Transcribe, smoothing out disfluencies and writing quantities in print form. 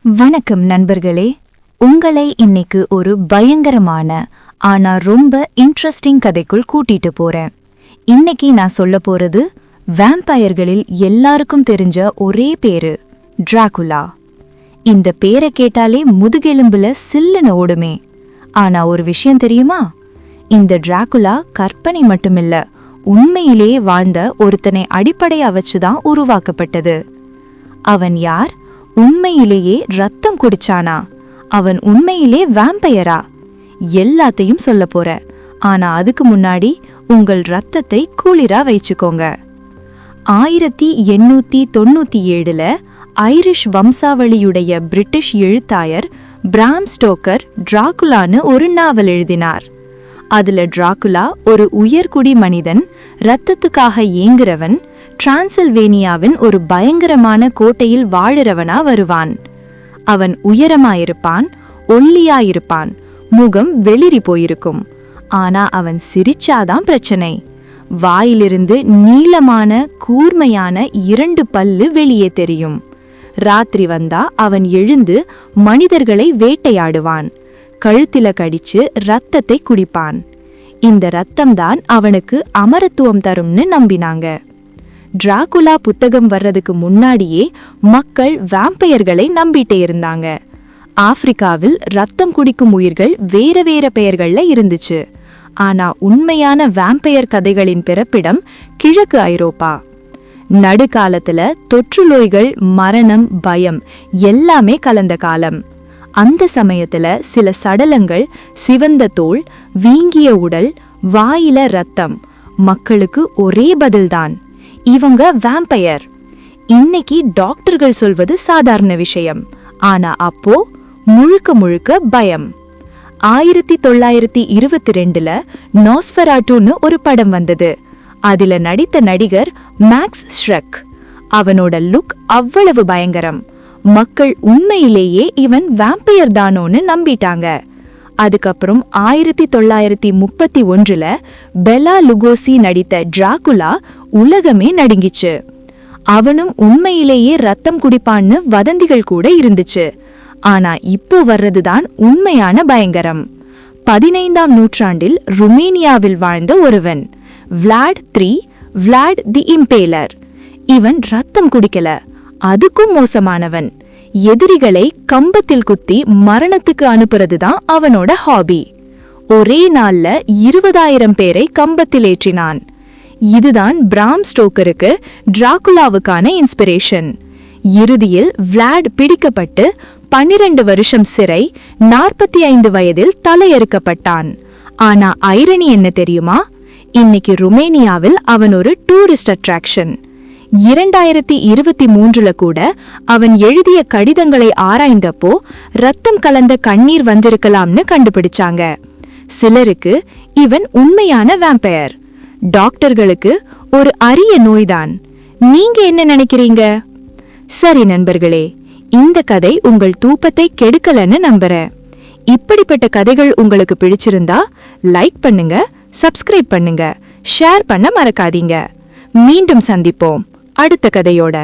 வணக்கம் நண்பர்களே, உங்களை இன்னைக்கு ஒரு பயங்கரமான ஆனா ரொம்ப இன்ட்ரெஸ்டிங் கதைக்குள் கூட்டிட்டு போறேன். இன்னைக்கு நான் சொல்ல போறது வேம்பயர்களில் எல்லாருக்கும் தெரிஞ்ச ஒரே பேரு, டிராகுலா. இந்த பேரை கேட்டாலே முதுகெலும்புல சில்லுன்னு ஓடுமே. ஆனா ஒரு விஷயம் தெரியுமா? இந்த டிராகுலா கற்பனை மட்டுமில்ல, உண்மையிலேயே வாழ்ந்த ஒருத்தனை அடிப்படையா வச்சுதான் உருவாக்கப்பட்டது. அவன் யார்? உண்மையிலேயே ரத்தம் குடிச்சானா? அவன் உண்மையிலே வேம்பயரா? எல்லாத்தையும் சொல்ல போற. ஆனா அதுக்கு முன்னாடி உங்கள் ரத்தத்தை குளிரா வைச்சுக்கோங்க. 1897 ஐரிஷ் வம்சாவளியுடைய பிரிட்டிஷ் எழுத்தாயர் பிராம் ஸ்டோக்கர் டிராகுலான்னு ஒரு நாவல் எழுதினார். அதுல டிராகுலா ஒரு உயர்குடி மனிதன், ரத்தத்துக்காக ஏங்குறவன், டிரான்சில்வேனியாவின் ஒரு பயங்கரமான கோட்டையில் வாழுறவனா வருவான். அவன் உயரமாயிருப்பான், ஒல்லியாயிருப்பான், முகம் வெளிரி போயிருக்கும். ஆனா அவன் சிரிச்சாதான் பிரச்சனை. வாயிலிருந்து நீளமான கூர்மையான 2 பல்லு வெளியே தெரியும். ராத்திரி வந்தா அவன் எழுந்து மனிதர்களை வேட்டையாடுவான். கழுத்தில கடிச்சு ரத்தத்தை குடிப்பான். இந்த ரத்தம்தான் அவனுக்கு அமரத்துவம் தரும்னு நம்பினாங்க. டிராகுலா புத்தகம் வர்றதுக்கு முன்னாடியே மக்கள் வேம்பயர்களை நம்பிட்டே இருந்தாங்க. ஆப்பிரிக்காவில் ரத்தம் குடிக்கும் உயிர்கள் வேற வேற பெயர்கள்ல இருந்துச்சு. ஆனா உண்மையான வேம்பயர் கதைகளின் பிறப்பிடம் கிழக்கு ஐரோப்பா. நடுக்காலத்துல தொற்று நோய்கள், மரணம், பயம் எல்லாமே கலந்த காலம். அந்த சமயத்துல சில சடலங்கள், சிவந்த தோல், வீங்கிய உடல், வாயில ரத்தம். மக்களுக்கு ஒரே பதில்தான், இவங்க வேம்பயர். இன்னைக்கு டாக்டர்கள் சொல்வது சாதாரண விஷயம். ஆனா அப்போ முழுக்க முழுக்க பயம். 1922 நோஸ்ஃபெராட்டுன்னு ஒரு படம் வந்தது. அதுல நடித்த நடிகர் மேக்ஸ் ஷ்ரெக். அவனோட லுக் அவ்வளவு பயங்கரம். மக்கள் உண்மையிலேயே இவன் வேம்பயர் தானோன்னு நம்பிட்டாங்க. அதுக்கப்புறம் 1931 பெலா லுகோசி நடித்த டிராகுலா உலகமே நடுங்கிச்சு. அவனும் உண்மையிலேயே ரத்தம் குடிப்பான்னு வதந்திகள் கூட இருந்துச்சு. ஆனா இப்போ வர்றதுதான் உண்மையான பயங்கரம். 15ஆம் நூற்றாண்டில் ருமேனியாவில் வாழ்ந்த ஒருவன், விளாட் III, விளாட் தி இம்பேலர். இவன் ரத்தம் குடிக்கல, அதுக்கும் மோசமானவன். எதிரிகளை கம்பத்தில் குத்தி மரணத்துக்கு அனுப்புறதுதான் அவனோட ஹாபி. ஒரே நாள்ல 20,000 பேரை கம்பத்தில் ஏற்றினான். இதுதான் பிராம் ஸ்டோக்கருக்கு டிராகுலாவுக்கான இன்ஸ்பிரேஷன். இறுதியில் விளாட் பிடிக்கப்பட்டு 12 வருஷம் சிறை, 45 வயதில் தலையறுக்கப்பட்டான். ஆனா ஐரணி என்ன தெரியுமா? இன்னைக்கு ருமேனியாவில் அவன் ஒரு டூரிஸ்ட் அட்ராக்ஷன். 2023 கூட அவன் எழுதிய கடிதங்களை ஆராய்ந்தப்போ ரத்தம் கலந்த கண்ணீர் வந்திருக்கலாம்னு கண்டுபிடிச்சாங்க. சிலருக்கு இவன் உண்மையான வேம்பயர், டாக்டர்களுக்கு ஒரு அரிய நோய்தான். நீங்க என்ன நினைக்கிறீங்க? சரி நண்பர்களே, இந்த கதை உங்கள் தூக்கத்தை கெடுக்கலன்னு நம்புறேன். இப்படிப்பட்ட கதைகள் உங்களுக்கு பிடிச்சிருந்தா லைக் பண்ணுங்க, சப்ஸ்கிரைப் பண்ணுங்க, ஷேர் பண்ண மறக்காதீங்க. மீண்டும் சந்திப்போம் அடுத்த கதையோட.